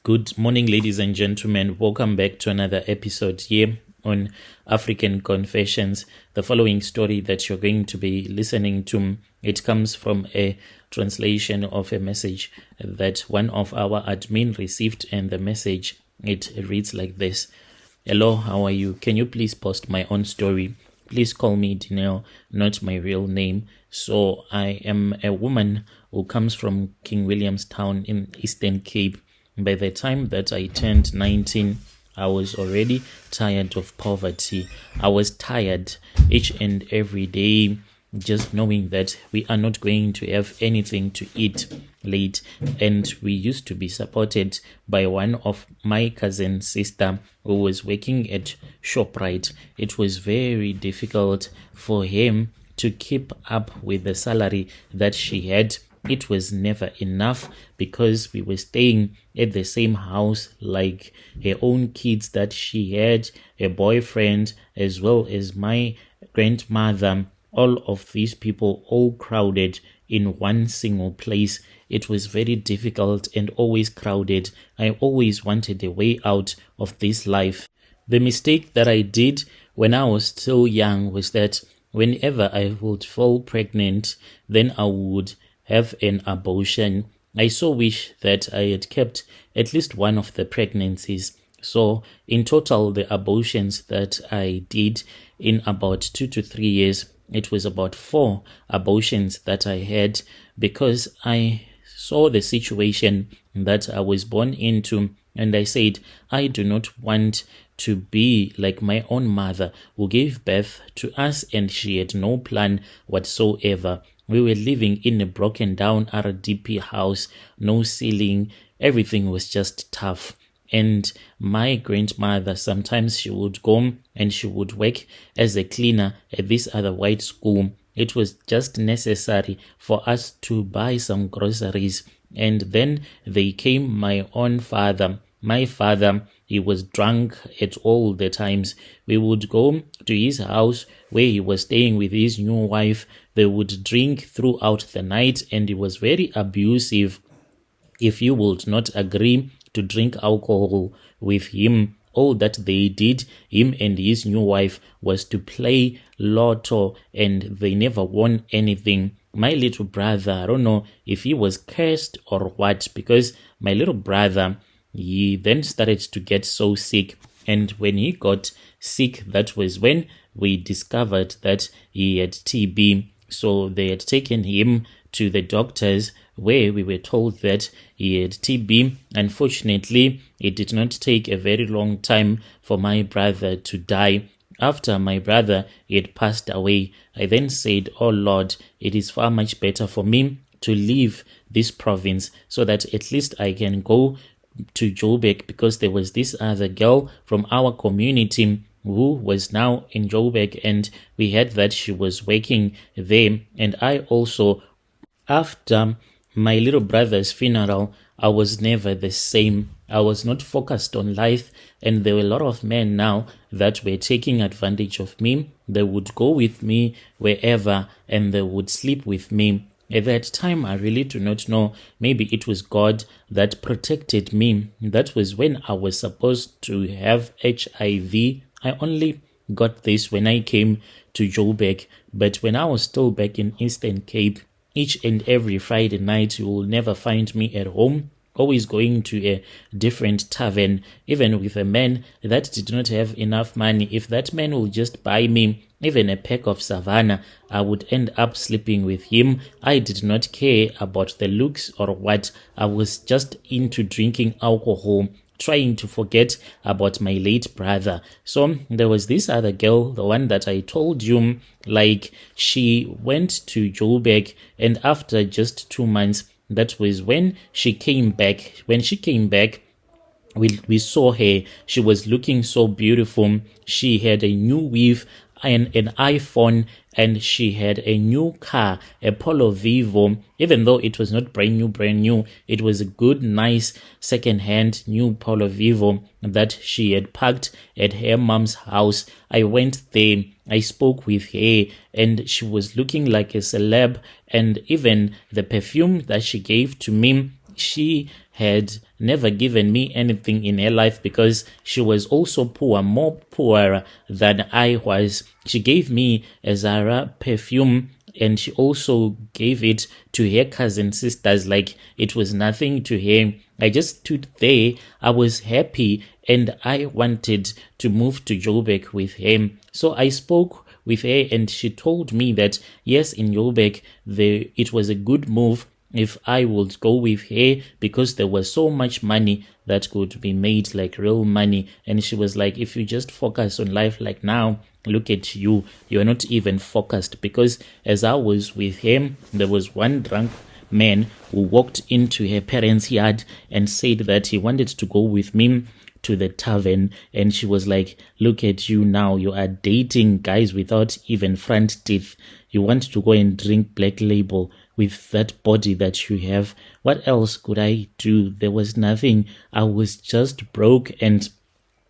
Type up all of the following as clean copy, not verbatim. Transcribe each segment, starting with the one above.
Good morning, ladies and gentlemen. Welcome back to another episode here on African Confessions. The following story that you're going to be listening to, it comes from a translation of a message that one of our admin received, and the message, it reads like this. Hello, how are you? Can you please post my own story? Please call me Dineo, not my real name. So I am a woman who comes from King Williamstown in Eastern Cape. By the time that I turned 19, I was already tired of poverty. I was tired each and every day, just knowing that we are not going to have anything to eat late. And we used to be supported by one of my cousin's sister who was working at ShopRite. It was very difficult for him to keep up with the salary that she had. It was never enough because we were staying at the same house like her own kids that she had, her boyfriend, as well as my grandmother. All of these people all crowded in one single place. It was very difficult and always crowded. I always wanted a way out of this life. The mistake that I did when I was still young was that whenever I would fall pregnant, then I would have an abortion. I so wish that I had kept at least one of the pregnancies. So in total, the abortions that I did in about 2 to 3 years, it was about 4 abortions that I had because I saw the situation that I was born into, and I said, I do not want to be like my own mother who gave birth to us and she had no plan whatsoever. We were living in a broken down RDP house, no ceiling, everything was just tough. And my grandmother, sometimes she would go and she would work as a cleaner at this other white school. It was just necessary for us to buy some groceries. And then they came my own father. My father, he was drunk at all the times. We would go to his house where he was staying with his new wife. They would drink throughout the night, and he was very abusive. If you would not agree to drink alcohol with him, all that they did, him and his new wife, was to play lotto, and they never won anything. My little brother, I don't know if he was cursed or what, because my little brother, he then started to get so sick. And when he got sick, that was when we discovered that he had TB. So they had taken him to the doctors where we were told that he had TB. Unfortunately, it did not take a very long time for my brother to die. After my brother had passed away, I then said, oh Lord, it is far much better for me to leave this province so that at least I can go to Joburg, because there was this other girl from our community who was now in Joburg, and we heard that she was working there. And I also, after my little brother's funeral, I was never the same. I was not focused on life, and there were a lot of men now that were taking advantage of me. They would go with me wherever and they would sleep with me. At that time, I really do not know. Maybe it was God that protected me. That was when I was supposed to have HIV. I only got this when I came to Joburg. But when I was still back in Eastern Cape, each and every Friday night, you will never find me at home, always going to a different tavern, even with a man that did not have enough money. If that man will just buy me even a pack of Savannah, I would end up sleeping with him. I did not care about the looks or what. I was just into drinking alcohol, trying to forget about my late brother. So there was this other girl, the one that I told you, like she went to Joburg, and after just 2 months, that was when she came back. When she came back, we saw her. She was looking so beautiful. She had a new weave and an iPhone, and she had a new car, a Polo Vivo. Even though it was not brand new, it was a good, nice second-hand new Polo Vivo that she had parked at her mom's house. I went there, I spoke with her, and she was looking like a celeb. And even the perfume that she gave to me, she had never given me anything in her life because she was also poor, more poorer than I was. She gave me a Zara perfume, and she also gave it to her cousin sisters like it was nothing to her. I just stood there. I was happy and I wanted to move to Joburg with her. So I spoke with her and she told me that yes, in Joburg it was a good move if I would go with her because there was so much money that could be made, like real money. And she was like, if you just focus on life like now, look at you, you're not even focused. Because as I was with him, there was one drunk man who walked into her parents' yard and said that he wanted to go with me to the tavern, and she was like, look at you now, you are dating guys without even front teeth. You want to go and drink Black Label with that body that you have. What else could I do? There was nothing. I was just broke, and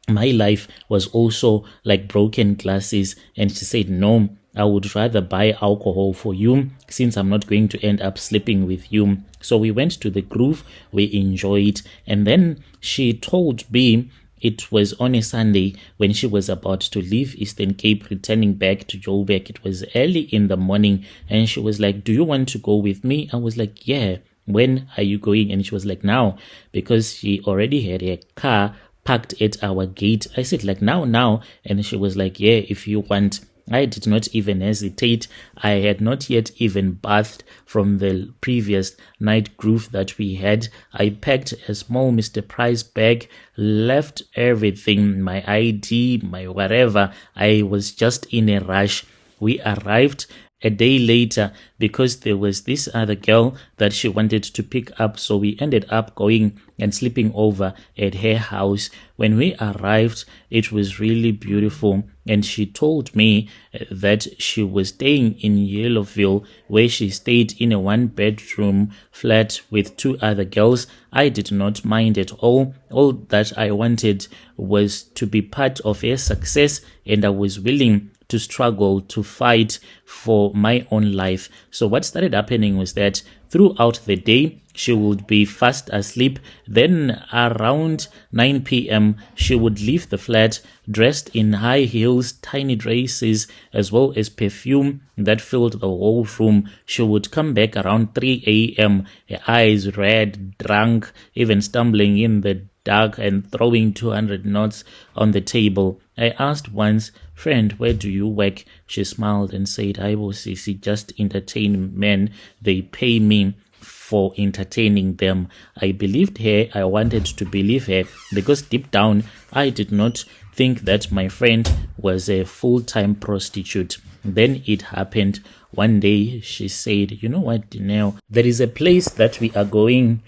my life was also like broken glasses. And she said, no, I would rather buy alcohol for you since I'm not going to end up sleeping with you. So we went to the Groove, we enjoyed, and then she told me it was on a Sunday when she was about to leave Eastern Cape, returning back to Joburg. It was early in the morning, and she was like, do you want to go with me? I was like, yeah. When are you going? And she was like, now, because she already had a car parked at our gate. I said, like, now. And she was like, yeah, if you want. I did not even hesitate. I had not yet even bathed from the previous night groove that we had. I packed a small Mr. Price bag, left everything, my ID, my whatever. I was just in a rush. We arrived a day later because there was this other girl that she wanted to pick up, so we ended up going and sleeping over at her house. When we arrived, it was really beautiful, and she told me that she was staying in Yellowville, where she stayed in a one-bedroom flat with two other girls. I did not mind at all. All that I wanted was to be part of her success, and I was willing to struggle, to fight for my own life. So what started happening was that throughout the day, she would be fast asleep. Then around 9 p.m., she would leave the flat dressed in high heels, tiny dresses, as well as perfume that filled the whole room. She would come back around 3 a.m., her eyes red, drunk, even stumbling in the dark and throwing 200 notes on the table. I asked once, friend, where do you work? She smiled and said, I will just entertain men. They pay me for entertaining them. I believed her. I wanted to believe her because deep down, I did not think that my friend was a full-time prostitute. Then it happened. One day she said, you know what, Dineo, there is a place that we are going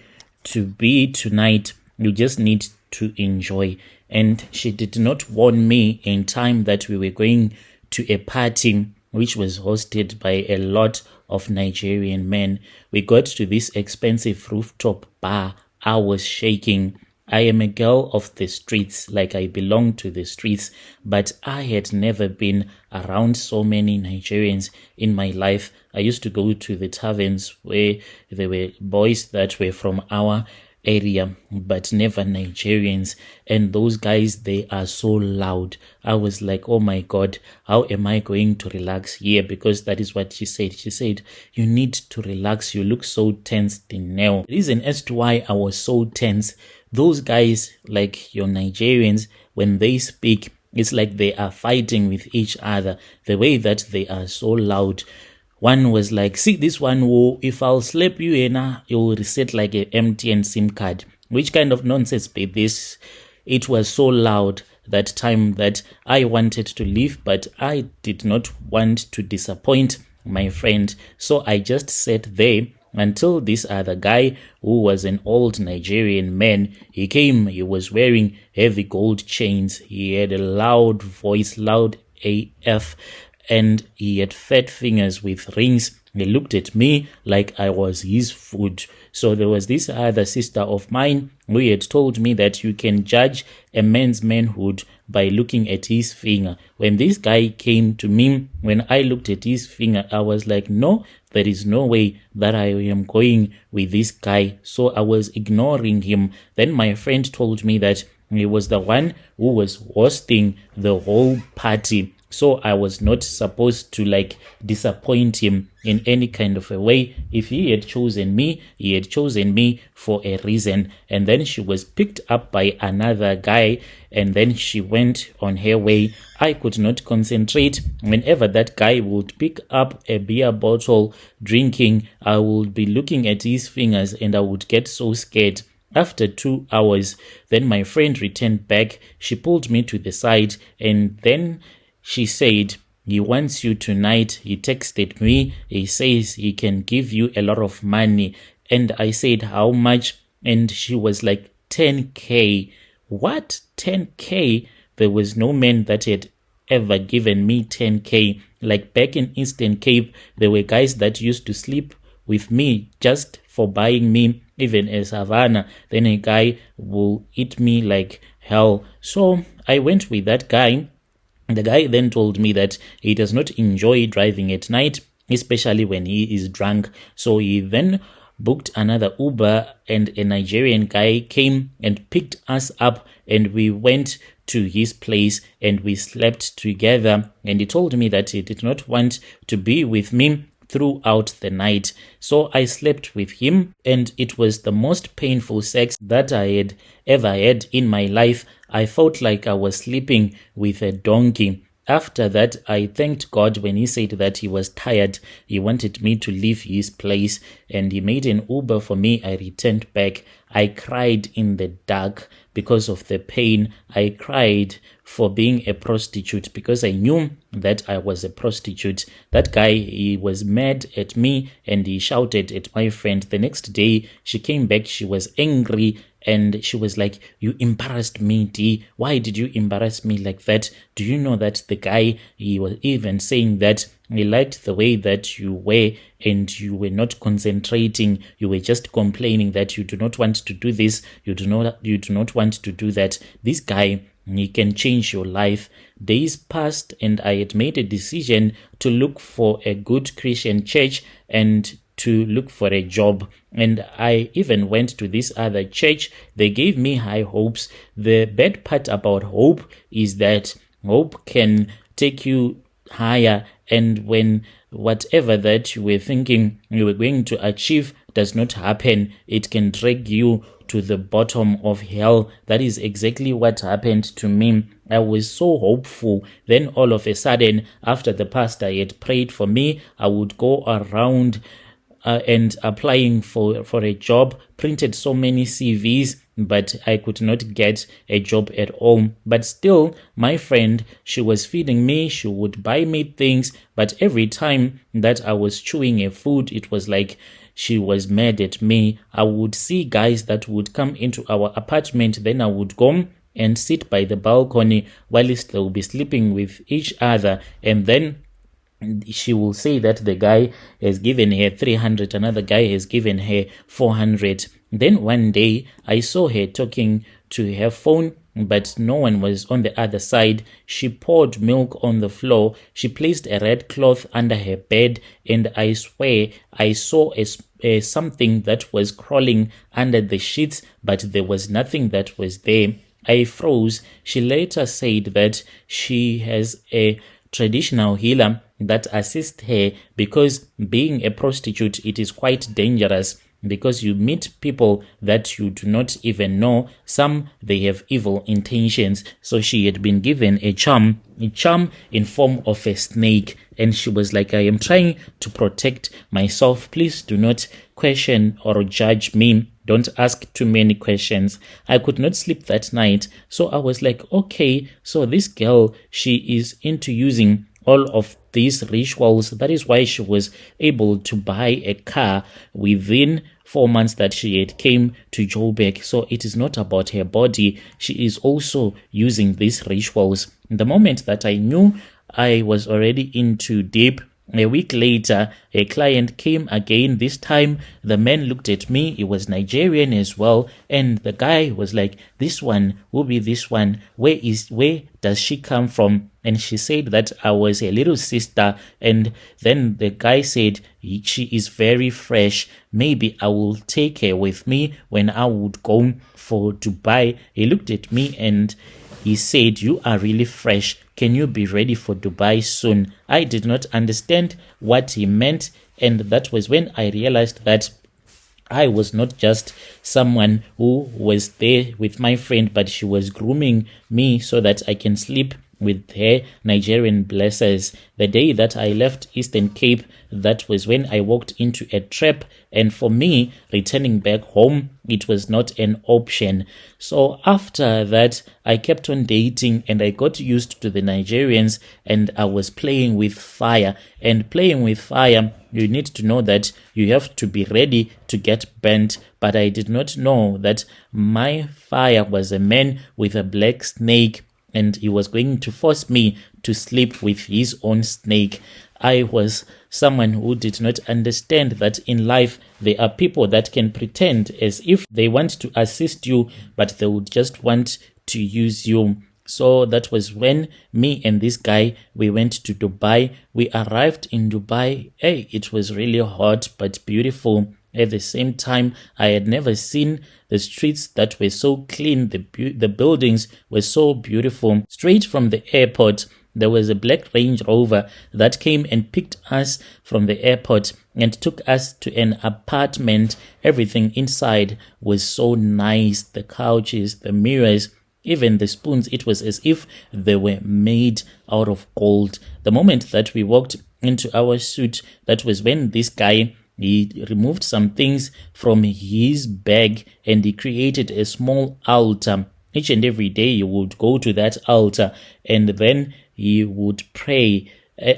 to be tonight. You just need to enjoy. And she did not warn me in time that we were going to a party which was hosted by a lot of Nigerian men. We got to this expensive rooftop bar. I was shaking. I am a girl of the streets, like I belong to the streets, but I had never been around so many Nigerians in my life. I used to go to the taverns where there were boys that were from our area, but never Nigerians. And those guys, they are so loud. I was like, oh my God, how am I going to relax here? Because that is what she said. She said, you need to relax. You look so tense now. The reason as to why I was so tense, those guys, like your Nigerians, when they speak, it's like they are fighting with each other. The way that they are so loud. One was like, see this one, who if I'll slap you, it will reset like a MTN SIM card. Which kind of nonsense be this? It was so loud that time that I wanted to leave, but I did not want to disappoint my friend. So I just sat there until this other guy, who was an old Nigerian man, he came. He was wearing heavy gold chains. He had a loud voice, loud AF. And he had fat fingers with rings He looked at me like I was his food. So there was this other sister of mine who had told me that you can judge a man's manhood by looking at his finger. When this guy came to me, when I looked at his finger, I was like, no, there is no way that I am going with this guy. So I was ignoring him. Then my friend told me that he was the one who was hosting the whole party. So I was not supposed to disappoint him in any kind of a way. If he had chosen me, he had chosen me for a reason. And then she was picked up by another guy, and then she went on her way. I could not concentrate. Whenever that guy would pick up a beer bottle drinking, I would be looking at his fingers and I would get so scared. After 2 hours, then my friend returned back. She pulled me to the side, and then she said, he wants you tonight. He texted me. He says he can give you a lot of money. And I said, how much? And she was like, 10K. What? 10K? There was no man that had ever given me 10K. Like back in Eastern Cape, there were guys that used to sleep with me just for buying me even a savannah. Then a guy will eat me like hell. So I went with that guy. The guy then told me that he does not enjoy driving at night, especially when he is drunk. So he then booked another Uber, and a Nigerian guy came and picked us up, and we went to his place and we slept together. And he told me that he did not want to be with me throughout the night. So I slept with him, and it was the most painful sex that I had ever had in my life. I felt like I was sleeping with a donkey. After that, I thanked God when he said that he was tired. He wanted me to leave his place, and he made an Uber for me. I returned back. I cried in the dark because of the pain. I cried for being a prostitute because I knew that I was a prostitute. That guy, he was mad at me and he shouted at my friend. The next day, she came back. She was angry. And she was like, you embarrassed me, D. Why did you embarrass me like that? Do you know that the guy, he was even saying that he liked the way that you were and you were not concentrating. You were just complaining that you do not want to do this. You do not want to do that. This guy, he can change your life. Days passed and I had made a decision to look for a good Christian church and to look for a job. And I even went to this other church. They gave me high hopes. The bad part about hope is that hope can take you higher, and when whatever that you were thinking you were going to achieve does not happen, it can drag you to the bottom of hell. That is exactly what happened to me. I was so hopeful. Then all of a sudden, after the pastor had prayed for me, I would go around and applying for a job, printed so many CVs, but I could not get a job at all. But still, my friend, she was feeding me, she would buy me things, but every time that I was chewing a food, it was like she was mad at me. I would see guys that would come into our apartment, then I would go and sit by the balcony whilst they will be sleeping with each other, and then she will say that the guy has given her 300, another guy has given her 400. Then one day I saw her talking to her phone, but no one was on the other side. She poured milk on the floor. She placed a red cloth under her bed, and I swear I saw something that was crawling under the sheets, but there was nothing that was there. I froze. She later said that she has a traditional healer that assists her, because being a prostitute, it is quite dangerous, because you meet people that you do not even know. Some, they have evil intentions. So she had been given a charm in form of a snake, and she was like, I am trying to protect myself. Please do not question or judge me. Don't ask too many questions. I could not sleep that night. So I was like, okay, so this girl, she is into using all of these rituals. That is why she was able to buy a car within 4 months that she had came to Joburg. So it is not about her body. She is also using these rituals. The moment that I knew I was already into deep, A week later, a client came again. This time, the man looked at me. He was Nigerian as well. And the guy was like, this one will be this one. Where does she come from? And she said that I was a little sister. And then the guy said, she is very fresh. Maybe I will take her with me when I would go for Dubai. He looked at me and he said, you are really fresh. Can you be ready for Dubai soon? I did not understand what he meant. And that was when I realized that I was not just someone who was there with my friend, but she was grooming me so that I can sleep with her Nigerian blessers. The day that I left Eastern Cape, that was when I walked into a trap, and for me, returning back home, it was not an option. So after that, I kept on dating and I got used to the Nigerians, and I was playing with fire. And playing with fire, you need to know that you have to be ready to get burnt. But I did not know that my fire was a man with a black snake, and he was going to force me to sleep with his own snake. I was someone who did not understand that in life there are people that can pretend as if they want to assist you, but they would just want to use you. So that was when me and this guy, we went to Dubai. We arrived in Dubai. Hey, it was really hot but beautiful. At the same time, I had never seen the streets that were so clean. The buildings were so beautiful. Straight from the airport, there was a black Range Rover that came and picked us from the airport and took us to an apartment. Everything inside was so nice. The couches, the mirrors, even the spoons. It was as if they were made out of gold. The moment that we walked into our suite, that was when this guy, he removed some things from his bag and he created a small altar. Each and every day he would go to that altar and then he would pray.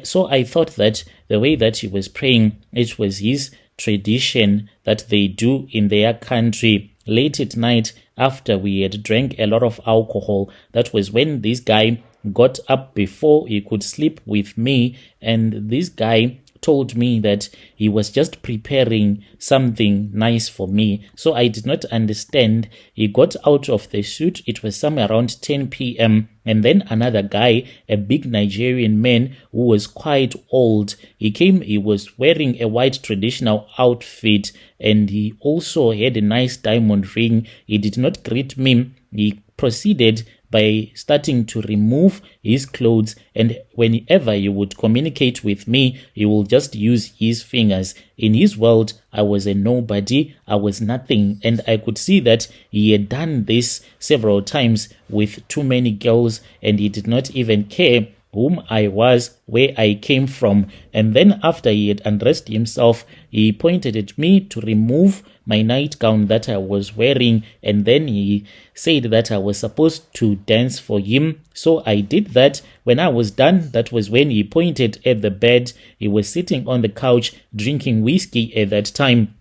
So I thought that the way that he was praying, it was his tradition that they do in their country. Late at night, after we had drank a lot of alcohol, that was when this guy got up before he could sleep with me, and this guy told me that he was just preparing something nice for me. So I did not understand. He got out of the suit. It was somewhere around 10 p.m. And then another guy, a big Nigerian man who was quite old, he came. He was wearing a white traditional outfit and he also had a nice diamond ring. He did not greet me. He proceeded by starting to remove his clothes, and whenever he would communicate with me, he will just use his fingers. In his world, I was a nobody, I was nothing, and I could see that he had done this several times with too many girls, and he did not even care whom I was, where I came from. And then after he had undressed himself, he pointed at me to remove my nightgown that I was wearing, and then he said that I was supposed to dance for him. So I did that. When I was done, that was when he pointed at the bed. He was sitting on the couch drinking whiskey at that time.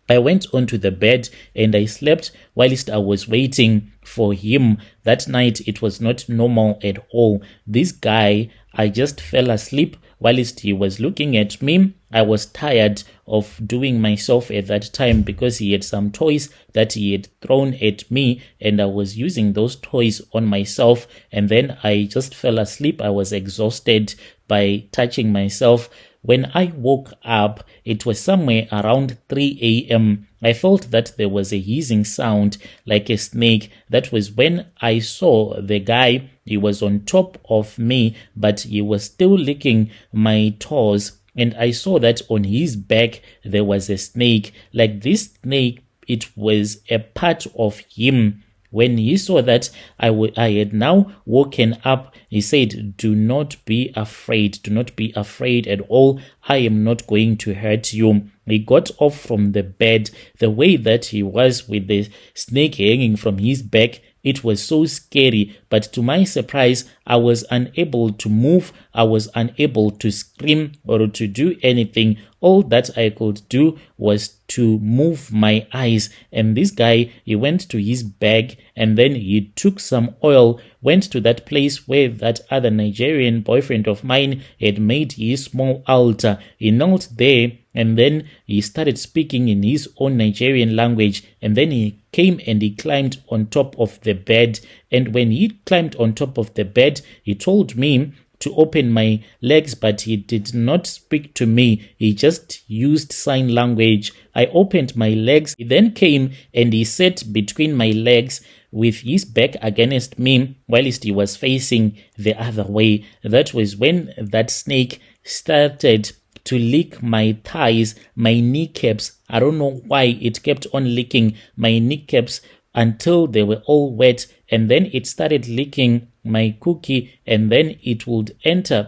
I went onto the bed and I slept whilst I was waiting for him. That night, it was not normal at all. This guy, I just fell asleep whilst he was looking at me. I was tired of doing myself at that time because he had some toys that he had thrown at me and I was using those toys on myself, and then I just fell asleep. I was exhausted by touching myself. When I woke up, it was somewhere around 3 a.m. I felt that there was a hissing sound like a snake. That was when I saw the guy. He was on top of me, but he was still licking my toes. And I saw that on his back, there was a snake. Like this snake, it was a part of him. When he saw that I had now woken up, he said, "Do not be afraid. Do not be afraid at all. I am not going to hurt you." He got off from the bed. The way that he was with the snake hanging from his back, it was so scary. But to my surprise, I was unable to move. I was unable to scream or to do anything. All that I could do was to move my eyes. And this guy, he went to his bag and then he took some oil, went to that place where that other Nigerian boyfriend of mine had made his small altar. He knelt there and then he started speaking in his own Nigerian language. And then he came and he climbed on top of the bed. And when he climbed on top of the bed, he told me to open my legs, but he did not speak to me. He just used sign language. I opened my legs. He then came and he sat between my legs with his back against me whilst he was facing the other way. That was when that snake started to lick my thighs, my kneecaps. I don't know why it kept on licking my kneecaps until they were all wet, and then it started licking my cookie, and then it would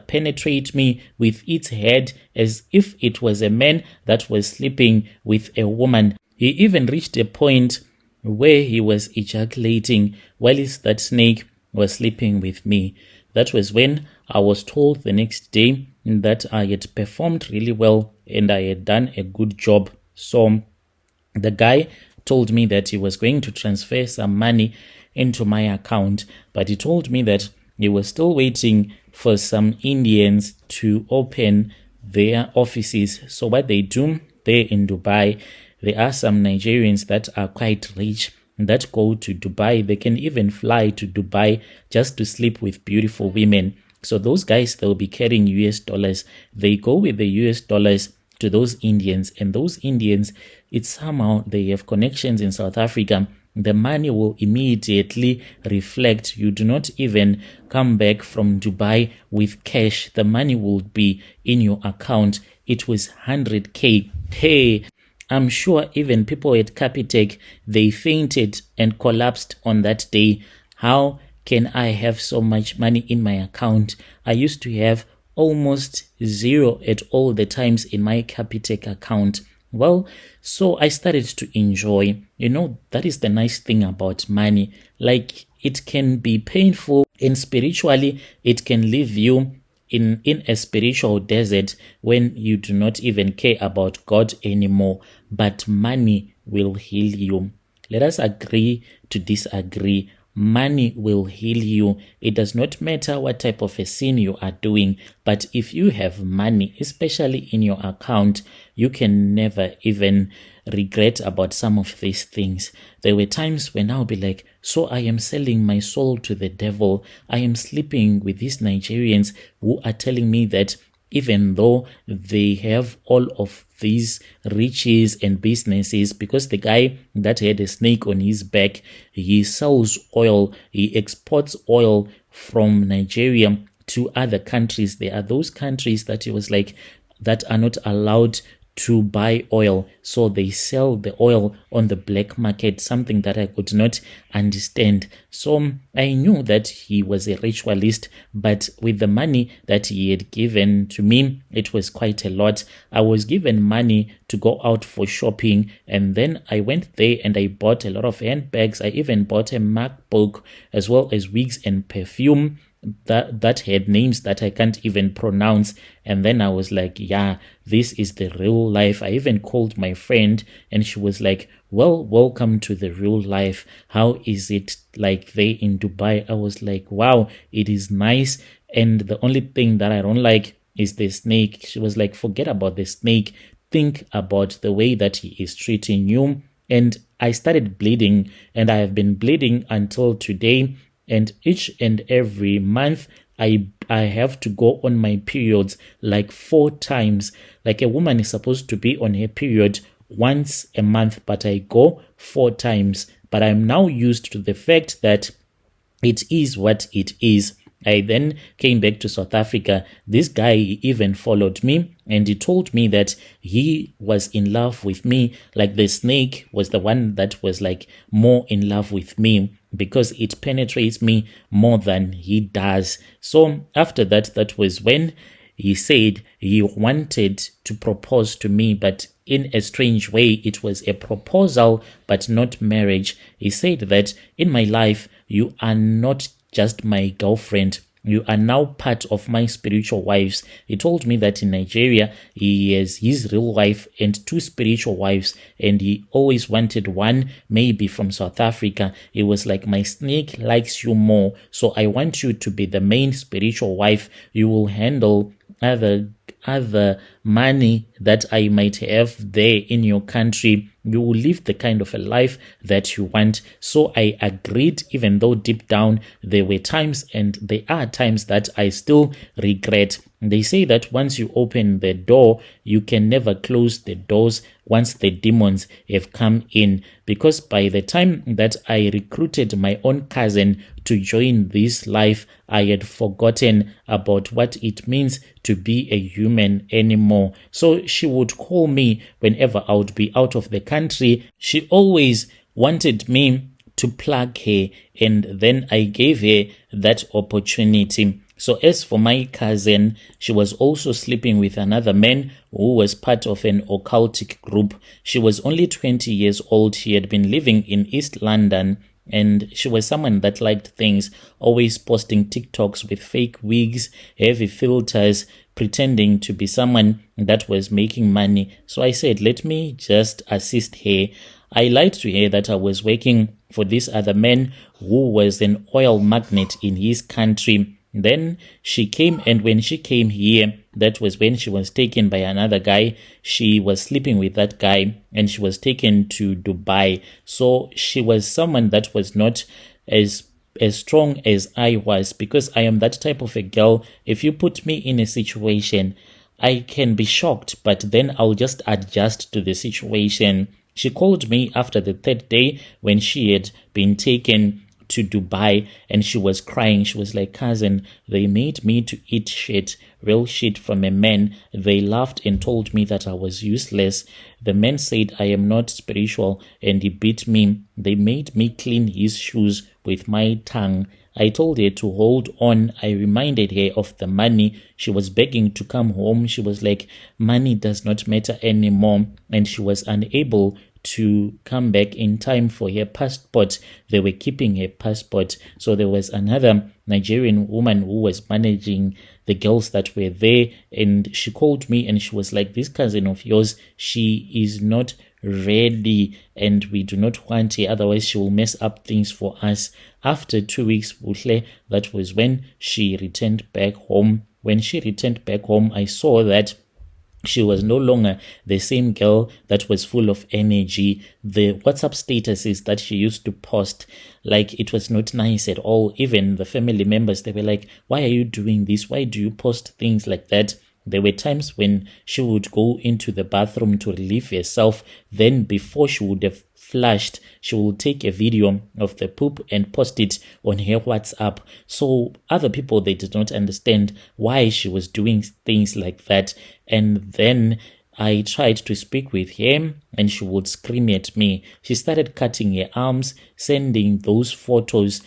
penetrate me with its head as if it was a man that was sleeping with a woman. He even reached a point where he was ejaculating whilst that snake was sleeping with me. That was when I was told the next day that I had performed really well and I had done a good job. So the guy told me that he was going to transfer some money into my account, but he told me that he was still waiting for some Indians to open their offices. So what they do there in Dubai, there are some Nigerians that are quite rich that go to Dubai. They can even fly to Dubai just to sleep with beautiful women. So those guys, they'll be carrying US dollars. They go with the US dollars to those Indians, and those Indians, it's somehow they have connections in South Africa. The money will immediately reflect. You do not even come back from Dubai with cash. The money will be in your account. It was 100K. Hey, I'm sure even people at Capitec, they fainted and collapsed on that day. How can I have so much money in my account? I used to have almost zero at all the times in my Capitec account. Well, so I started to enjoy. That is the nice thing about money. Like, it can be painful, and spiritually it can leave you in a spiritual desert when you do not even care about God anymore. But money will heal you. Let us agree to disagree. Money will heal you. It does not matter what type of a sin you are doing, but if you have money, especially in your account, you can never even regret about some of these things. There were times when I'll be like, so I am selling my soul to the devil. I am sleeping with these Nigerians who are telling me that even though they have all of these riches and businesses, because the guy that had a snake on his back, he sells oil, he exports oil from Nigeria to other countries. There are those countries that he was like, that are not allowed to buy oil, so they sell the oil on the black market, something that I could not understand. So I knew that he was a ritualist, but with the money that he had given to me, it was quite a lot. I was given money to go out for shopping, and then I went there and I bought a lot of handbags. I even bought a MacBook as well as wigs and perfume that had names that I can't even pronounce. And then I was like, yeah, this is the real life. I even called my friend and she was like, well, welcome to the real life. How is it like there in Dubai? I was like, wow, it is nice. And the only thing that I don't like is the snake. She was like, forget about the snake. Think about the way that he is treating you. And I started bleeding, and I have been bleeding until today. And each and every month, I have to go on my periods like 4 times. Like, a woman is supposed to be on her period once a month, but I go 4 times. But I'm now used to the fact that it is what it is. I then came back to South Africa. This guy even followed me, and he told me that he was in love with me. Like, the snake was the one that was like more in love with me, because it penetrates me more than he does. So after that, that was when he said he wanted to propose to me, but in a strange way. It was a proposal, but not marriage. He said that in my life, you are not just my girlfriend, you are now part of my spiritual wives. He told me that in Nigeria, he has his real wife and 2 spiritual wives, and he always wanted one, maybe from South Africa. He was like, my snake likes you more, so I want you to be the main spiritual wife. You will handle other money that I might have there in your country. You will live the kind of a life that you want. So I agreed, even though deep down there were times, and there are times, that I still regret. They say that once you open the door, you can never close the doors once the demons have come in. Because by the time that I recruited my own cousin to join this life, I had forgotten about what it means to be a human anymore. So she would call me whenever I would be out of the country. She always wanted me to plug her, and then I gave her that opportunity. So as for my cousin, she was also sleeping with another man who was part of an occultic group. She was only 20 years old. She had been living in East London, and she was someone that liked things, always posting TikToks with fake wigs, heavy filters, pretending to be someone that was making money. So I said, let me just assist her. I lied to her that I was working for this other man who was an oil magnate in his country. Then she came, and when she came here, that was when she was taken by another guy. She was sleeping with that guy, and she was taken to Dubai. So she was someone that was not as strong as I was, because I am that type of a girl. If you put me in a situation, I can be shocked, but then I'll just adjust to the situation. She called me after the 3rd day when she had been taken to Dubai, and she was crying. She was like, cousin, they made me to eat shit, real shit from a man. They laughed and told me that I was useless. The man said I am not spiritual, and he beat me. They made me clean his shoes with my tongue. I told her to hold on. I reminded her of the money. She was begging to come home. She was like, money does not matter anymore, and she was unable to come back in time for her passport. They were keeping her passport. So there was another Nigerian woman who was managing the girls that were there, and she called me and she was like, this cousin of yours, she is not ready and we do not want her, otherwise she will mess up things for us. After 2 weeks, that was when she returned back home. When she returned back home, I saw that she was no longer the same girl that was full of energy. The WhatsApp statuses that she used to post, like, it was not nice at all. Even the family members, they were like, why are you doing this? Why do you post things like that? There were times when she would go into the bathroom to relieve herself. Then before she would have flushed, she will take a video of the poop and post it on her WhatsApp. So other people, they did not understand why she was doing things like that. And then I tried to speak with her and she would scream at me. She started cutting her arms, sending those photos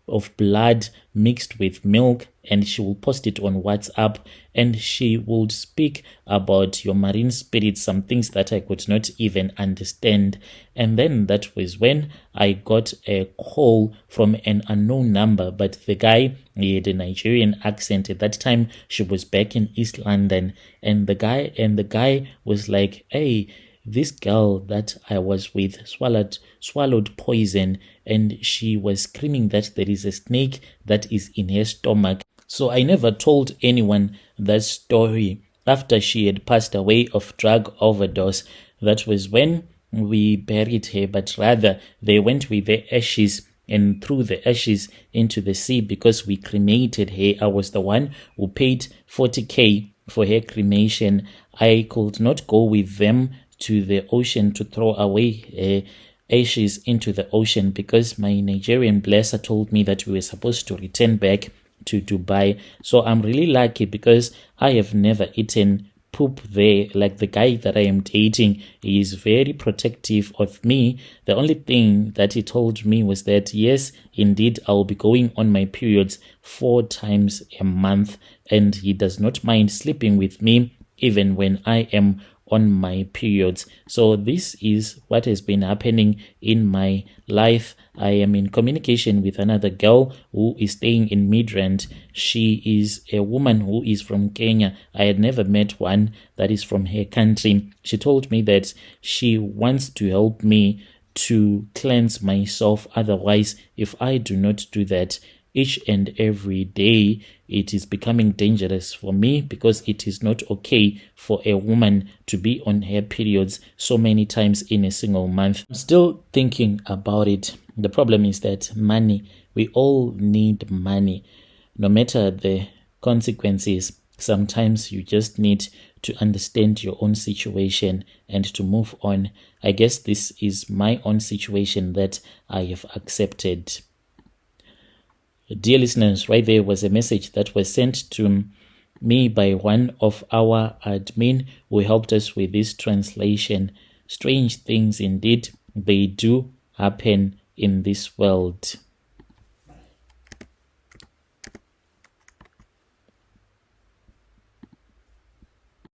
of blood mixed with milk, and she will post it on WhatsApp, and she would speak about your marine spirits, some things that I could not even understand. And then that was when I got a call from an unknown number, but the guy, he had a Nigerian accent. At that time she was back in East London, and the guy was like, hey, this girl that I was with swallowed poison, and she was screaming that there is a snake that is in her stomach. So I never told anyone that story. After she had passed away of drug overdose, that was when we buried her, but rather they went with the ashes and threw the ashes into the sea because we cremated her. I was the one who paid 40,000 for her cremation. I could not go with them to the ocean to throw away ashes into the ocean because my Nigerian blesser told me that we were supposed to return back to Dubai. So I'm really lucky because I have never eaten poop there. Like the guy that I am dating, he is very protective of me. The only thing that he told me was that yes, indeed, I'll be going on my periods 4 times a month, and he does not mind sleeping with me even when I am on my periods. So this is what has been happening in my life. I am in communication with another girl who is staying in Midrand. She is a woman who is from Kenya. I had never met one that is from her country. She told me that she wants to help me to cleanse myself. Otherwise, if I do not do that each and every day, it is becoming dangerous for me, because it is not okay for a woman to be on her periods so many times in a single month. I'm still thinking about it. The problem is that money, we all need money. No matter the consequences, sometimes you just need to understand your own situation and to move on. I guess this is my own situation that I have accepted. Dear listeners, right there was a message that was sent to me by one of our admin who helped us with this translation. Strange things indeed, they do happen in this world.